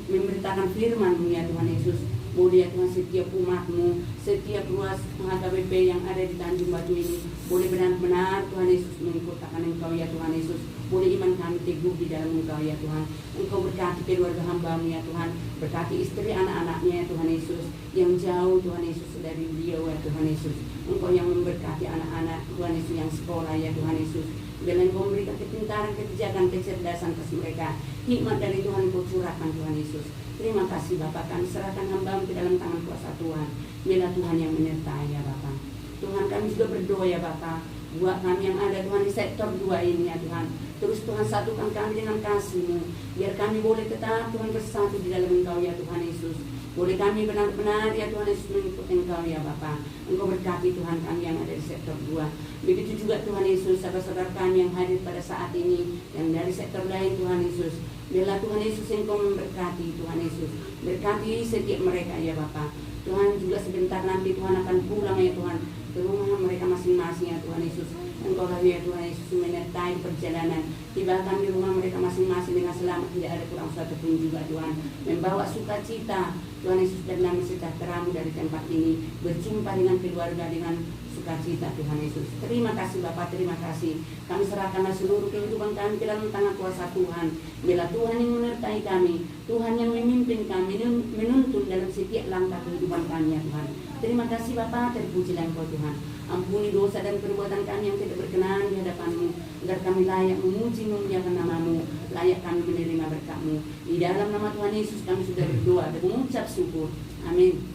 memberitakan firman-Mu ya Tuhan Yesus, boleh ya Tuhan setiap umat-Mu, setiap ruas HKBP yang ada di Tanjung Batu ini, boleh benar-benar Tuhan Yesus mengikutkan Engkau ya Tuhan Yesus. Boleh iman kami teguh di dalam Engkau ya Tuhan. Engkau berkati keluarga hamba-Mu ya Tuhan, berkati istri anak-anaknya ya Tuhan Yesus, yang jauh Tuhan Yesus dari beliau ya Tuhan Yesus. Engkau yang memberkati anak-anak Tuhan Yesus yang sekolah ya Tuhan Yesus. Bila Engkau memberikan kepintaran, kebijakan, kecerdasan atas mereka, hikmat dari Tuhan Engkau curahkan Tuhan Yesus. Terima kasih Bapak, kami serahkan hamba-Mu ke dalam tangan kuasa Tuhan. Bila Tuhan yang menyertai ya Bapak. Tuhan, kami juga berdoa ya Bapak buat kami yang ada Tuhan di sektor 2 ini ya Tuhan. Terus Tuhan satukan kami dengan kasih-Mu, biar kami boleh tetap Tuhan bersatu di dalam Engkau ya Tuhan Yesus. Boleh kami benar-benar ya Tuhan Yesus mengikut Engkau ya Bapa. Engkau berkati Tuhan kami yang ada di sektor 2. Begitu juga Tuhan Yesus, saudara-saudara kami yang hadir pada saat ini, yang dari sektor lain Tuhan Yesus. Biarlah Tuhan Yesus Engkau memberkati Tuhan Yesus. Berkati setiap mereka ya Bapa. Tuhan juga sebentar nanti Tuhan akan pulang ya Tuhan ke rumah mereka masing-masing ya Tuhan Yesus. Engkau lah ya Tuhan Yesus menyertai perjalanan, tibakan di rumah mereka masing-masing dengan selamat, tidak ada kurang suatu pun juga Tuhan. Membawa sukacita Tuhan Yesus dan damai sejahtera-Mu dari tempat ini, berjumpa dengan keluarga dengan sukacita Tuhan Yesus. Terima kasih Bapak, terima kasih. Kami serahkanlah seluruh kehidupan kami ke dalam tangan kuasa Tuhan. Bila Tuhan yang menyertai kami, Tuhan yang memimpin kami, menuntun dalam setiap langkah kehidupan kami ya Tuhan. Terima kasih Bapak, terpujilah Engkau Tuhan. Ampuni dosa dan perbuatan kami yang tidak berkenan di hadapan-Mu, agar kami layak memuji memuliakan nama-Mu, layak kami menerima berkat-Mu. Di dalam nama Tuhan Yesus kami sudah berdoa dan mengucap syukur. Amin.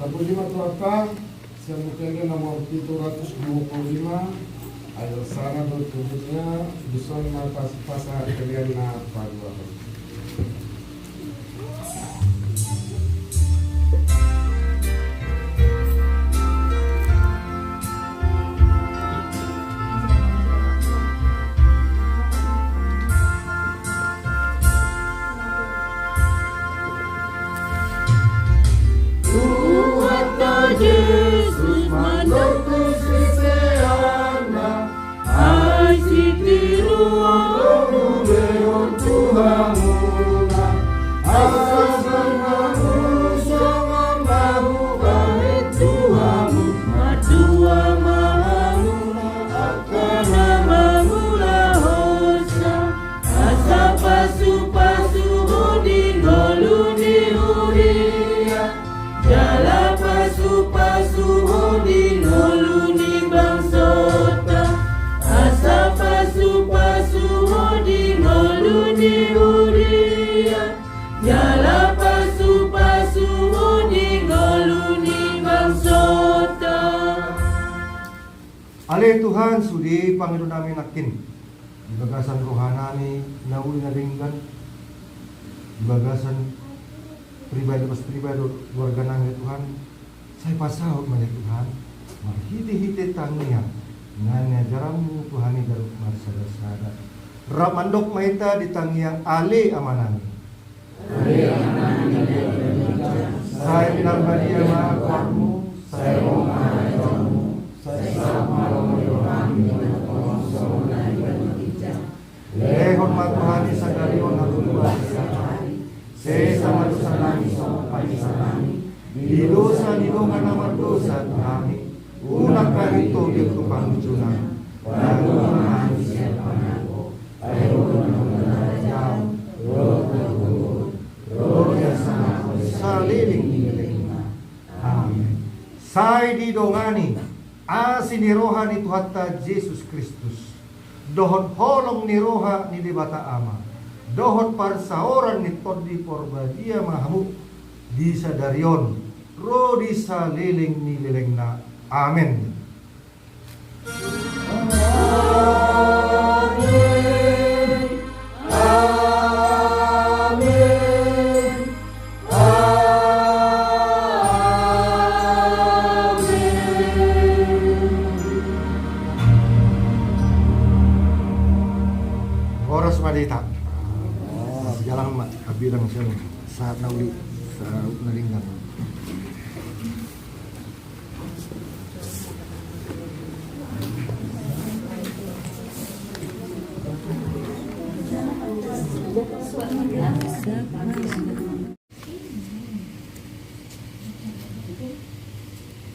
Terpujilah Tuhan, semuanya nomor 725, ayat sana bertulisnya, dusun mata pasar kalian na padua. Jesus, mandato Cristiana, ai sitiru on Tuhamuna, asasanamu sangamahu kami Tuhamu, madua mahamuna, akana mamula hosa, asa pasu hudi goluni huria, jala pasu hodi noluni bangsota, asa pasu hodi noluni huria, jala pasu hodi noluni bangsota. Ale Tuhan sudi Panginoon namin nakin di bagasan rohanani nauli na ringgan, di bagasan pribadi pas pribadi warga nang Tuhan saya pasahot mana Tuhan marhiti-hiti tangian nanya jaramu Tuhan ini dalam masyarakat rap mandok maita di tangian ale amanani saya nambah dia maafmu saya mau maafmu saya sama lehon matuhani sagarion natulua saya sama dosa nami sama pagi sanami di dosa di dongan nama dosa kami unak kali to dia tukang cunang lalu manusia panago ayo menjam roh ya sama saliling nilingna amin sai di dongani asin ni rohani Tuhatta Yesus Kristus dohon holong ni roha ni di bata ama dohon parsaoran ni todi porbadia mahamuk di sadarion ro di saliling ni lilingna amin. Oras madita. Jalan mak bilang siapa saat nauli saat nalinggan.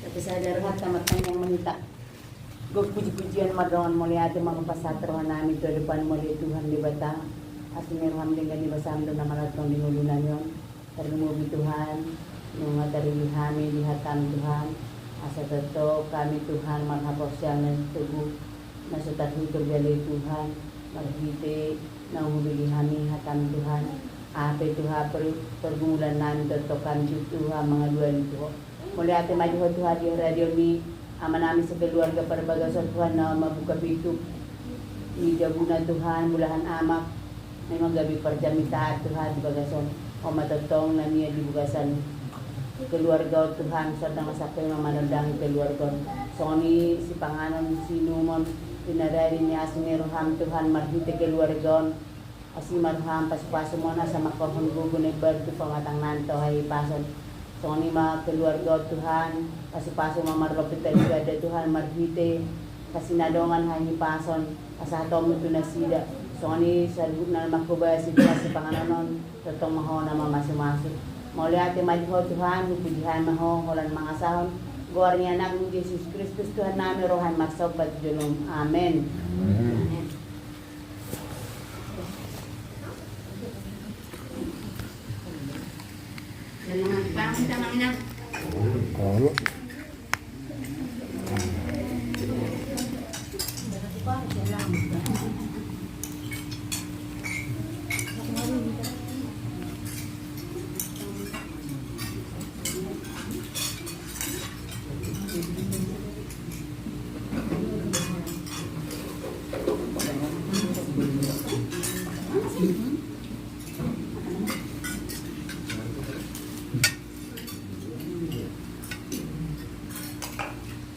Tapi saya dari hati yang menita. Gue puji-pujian madrongan mulia ati mga pasatrohan namin to depan mulia Tuhan di bata. Asin nirham dengan di basam do na maratong dinulunan yon. Terumubi Tuhan, nung tarilihan lihat kami Tuhan. Asa toto kami Tuhan maghaposyan ng tubuh na sa tatutog gali Tuhan. Maghiti na umubili kami hatang Tuhan. Ape Tuhan pergumulan namin toto kami Tuhan mga luan Tuhan. Muli ate majuhod Tuhan di radio ni ama namin sa keluarga Parabagason Tuhan na mabuka pintu ni Jabuna Tuhan mulahan amak may magabi parjamita Tuhan di Bagason o matatong na niya di bugasan keluarga Tuhan sa nangasakay ng manandang keluarga so ni si Panganon si Numon pinadari niya asineroham Tuhan marhite keluarga asi marham paspaso mo na sa makahon gugo na ibardo pangatang nanto ay pason so ni mga keluarga Tuhan pasipaso mamarlopit tayo gada Tuhan marhite kasi nadongan hay pason asato mo ito na sida so ni sa na makubaya si Tuhan sa Panginoon totong maho na mamasumasok mauli ate majuho Tuhan hupujihan maho holan mga sahon guwar niya anak ng Jesus Kristus Tuhan namin rohan magsawag at julong amen. Amen. Parang kita namin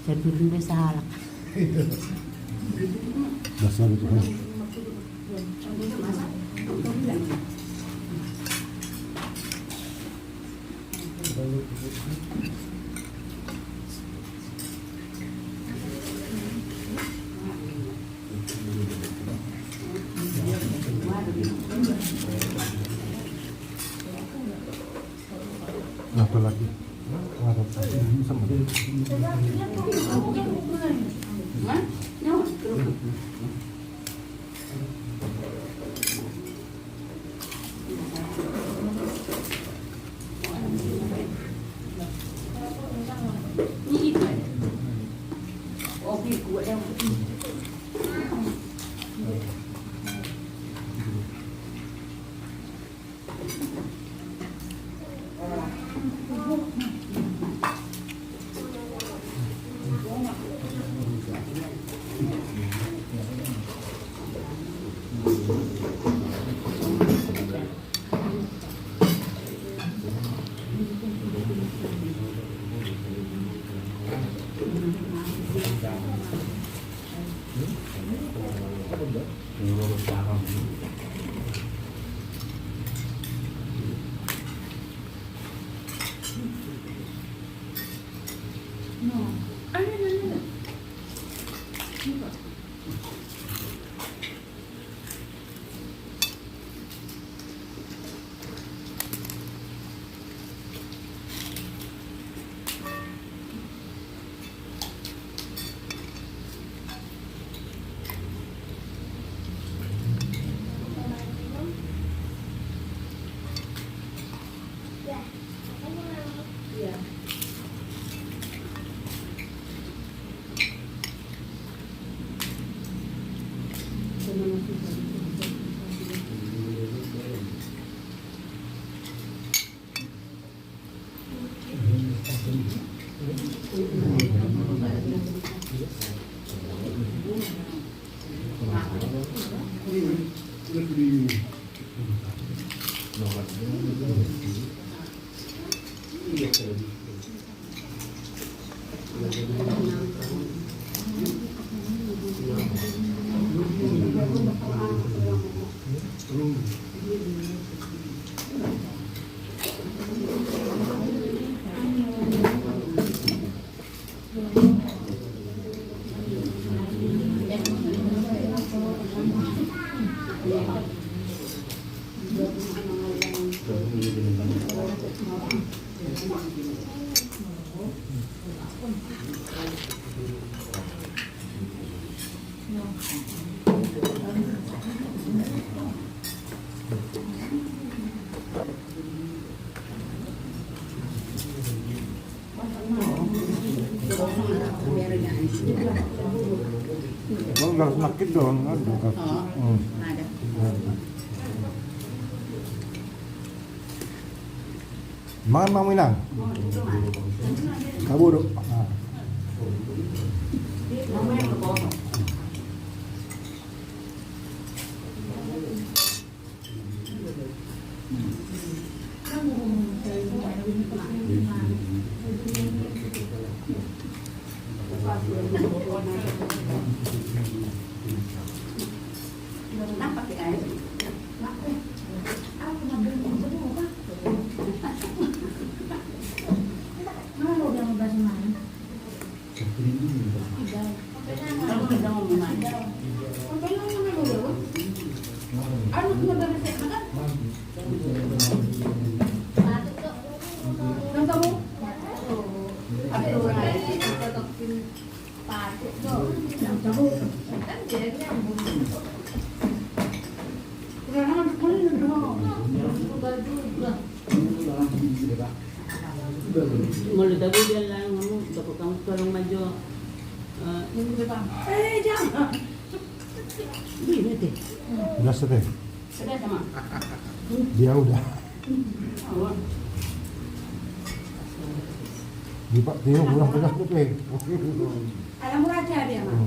saya turun deh salah. Dasar Tuhan. Apa lagi? Sama. Ngurus sarang. Nggak sakit dong, ada. Mangan Mang Minang. Kabur. Mulut aku dia lah kamu dapat kamu tolong maju. Jangan. Ini deh. Udah seteh. Sudah sama. Dia udah. Di Pak Tio kurang pedas tuh pe. Alam raja dia mah.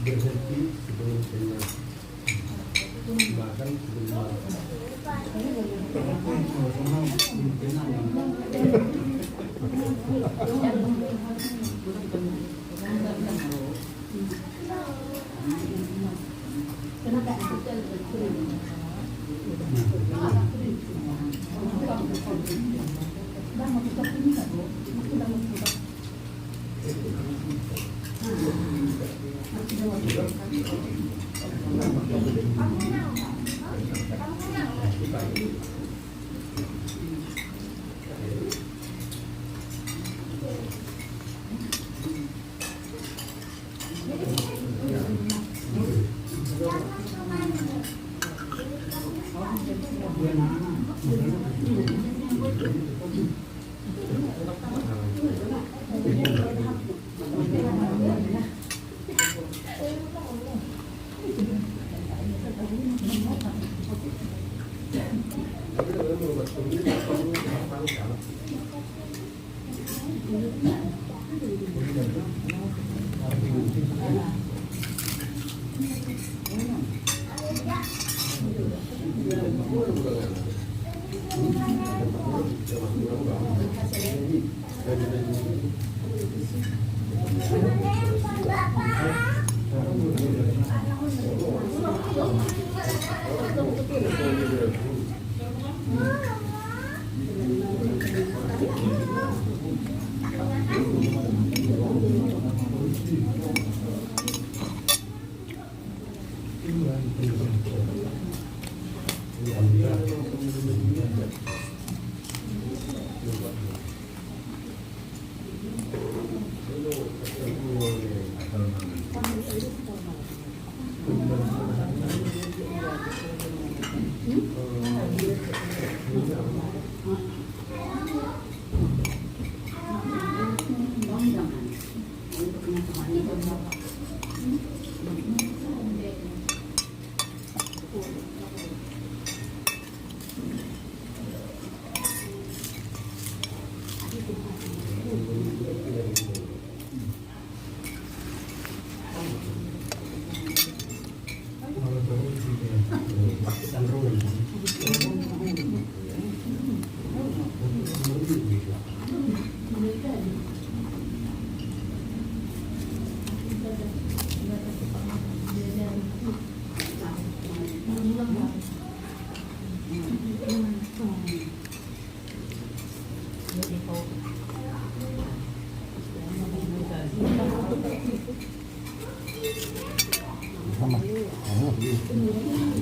Berhenti sebelum kenyang, makan sebelum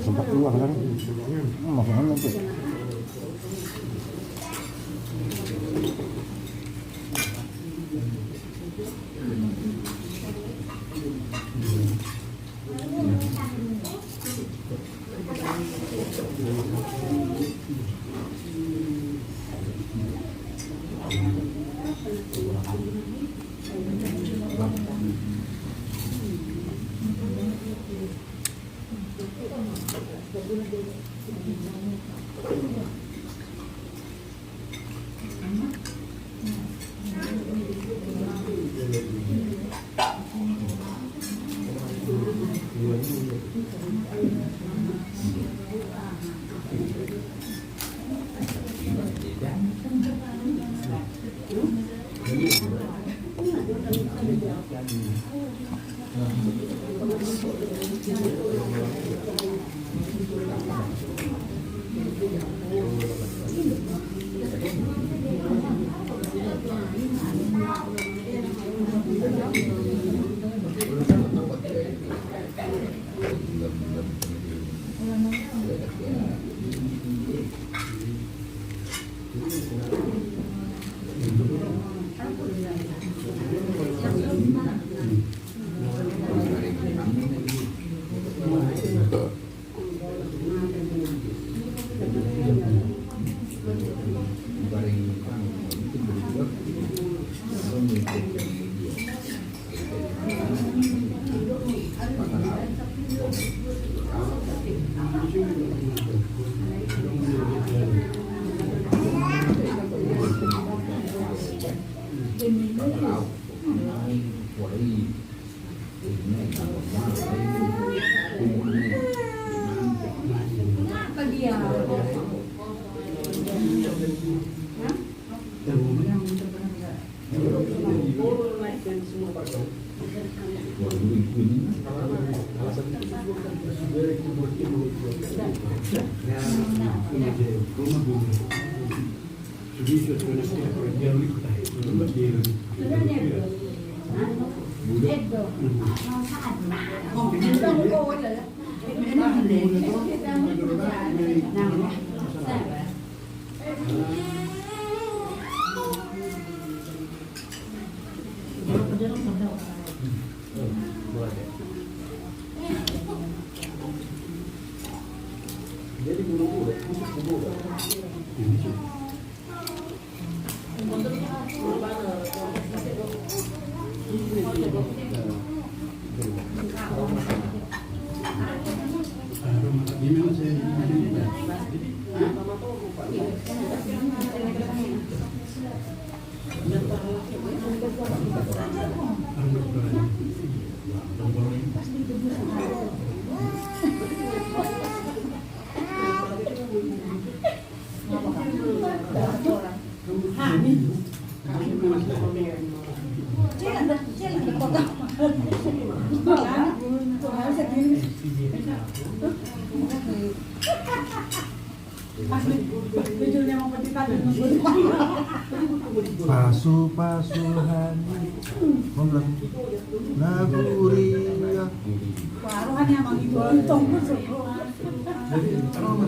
Sempat keluar kan? Makanya tuh. Pasu-pasuhan Naguria Waruhan yang mang itu untung Terima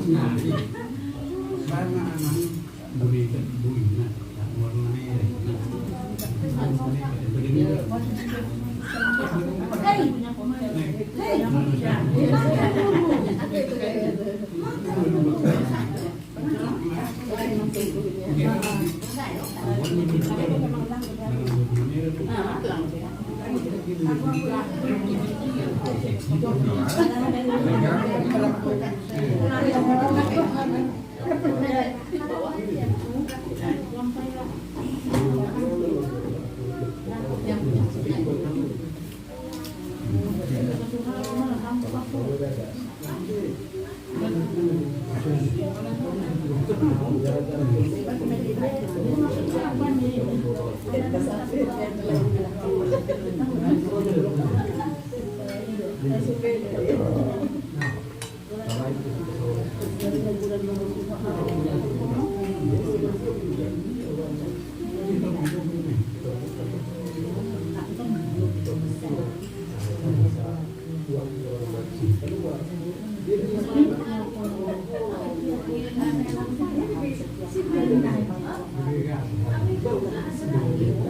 kasih.